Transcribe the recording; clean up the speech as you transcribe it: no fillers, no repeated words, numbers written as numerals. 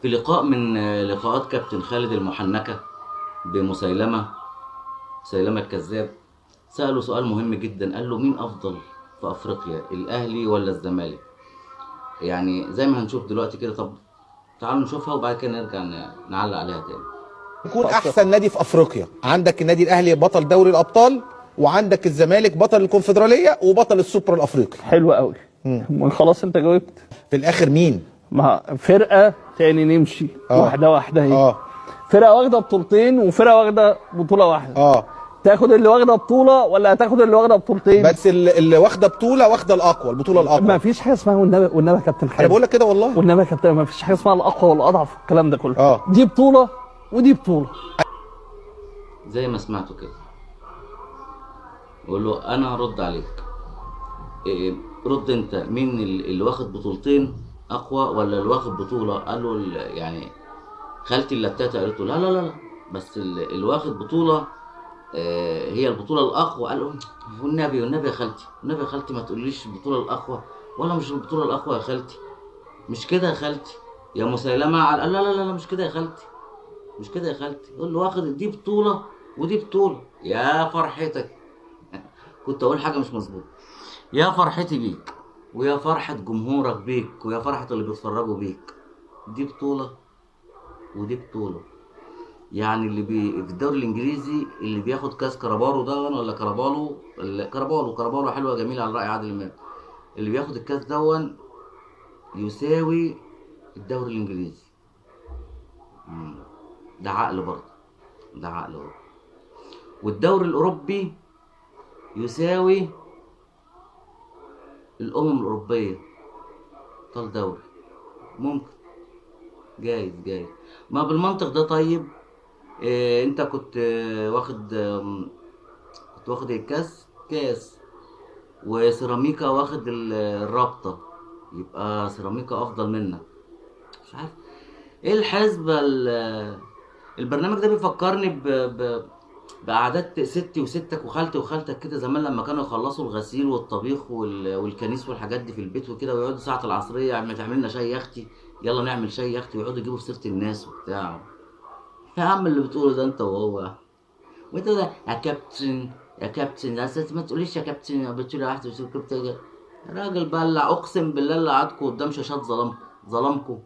في لقاء من لقاءات كابتن خالد المحنكة بمسيلمة، مسيلمة الكذاب، سأله سؤال مهم جدا، قال له مين أفضل في أفريقيا، الأهلي ولا الزمالك؟ يعني زي ما هنشوف دلوقتي كده. طب تعالوا نشوفها وبعد كده نرجع نعلق عليها تاني. يكون احسن نادي في افريقيا. عندك النادي الاهلي بطل دوري الابطال، وعندك الزمالك بطل الكونفدراليه وبطل السوبر الافريقي. حلو قوي. خلاص انت جاوبت. في الاخر مين؟ ما فرقه تاني نمشي واحده واحده اهي. فرقه واخده بطولتين وفرقه واخده بطوله واحده. تاخد اللي واخده بطوله ولا هتاخد اللي واخده بطولتين؟ بس اللي واخده بطوله واخده الاقوى، البطوله الاقوى. ما فيش حاجه اسمها والنبي يا كابتن خالد. انا بقول لك كده والله. والنبي يا كابتن ما فيش حاجه اسمها الاقوى والاضعف الكلام ده كله. دي بطوله ودي بطوله. زي ما سمعتوا كده. قول له انا هرد عليك. رد انت، مين اللي واخد بطولتين اقوى ولا اللي واخد بطوله؟ قال له يعني خالتي اللتاتة قالت له لا لا لا، بس اللي واخد بطوله هي البطوله الاقوى. قال له والنبي يا خالتي، والنبي يا خالتي ما تقوليش البطوله الاقوى ولا مش البطوله الاقوى يا خالتي، مش كده يا خالتي يا مسيلمه. قال لا لا لا مش كده يا خالتي، مش كده يا خالتي. قول له واخد دي بطوله ودي بطوله. يا فرحتك كنت اقول حاجه مش مظبوطه. يا فرحتي بيك ويا فرحه جمهورك بيك ويا فرحه اللي بيتفرجوا بيك. دي بطوله ودي بطوله. يعني اللي في الدوري الانجليزي اللي بياخد كاس كربالو ده ولا كربالو حلوه جميله على راي عادل امام، اللي بياخد الكاس دون يساوي الدوري الانجليزي. ده عقل برضه، ده عقل برضه. والدوري الاوروبي يساوي الامم الاوروبيه. طال دوري ممكن جايز ما بالمنطق ده. طيب انت كنت واخد الكاس كاس، وسيراميكا واخد الرابطه، يبقى سيراميكا افضل منك. مش عارف ايه الحسبه. البرنامج ده بيفكرني بقعدات ستي وستك وخالتي وخالتك كده زمان، لما كانوا يخلصوا الغسيل والطبيخ والكنيس والحاجات دي في البيت وكده، ويقعدوا ساعة العصرية يعني تعمل لنا شاي يا اختي، يلا نعمل شاي يا اختي، ويقعدوا يجيبوا في سيرة الناس وبتاع. يا عم اللي بتقوله ده انت وهو، وانت ده يا كابتن يا كابتن، ما تقوليش يا كابتن، بتقول واحد بتقول كابتن. يا راجل بلع، اقسم بالله اللي قعدكم قدام شاشات ظلمكم.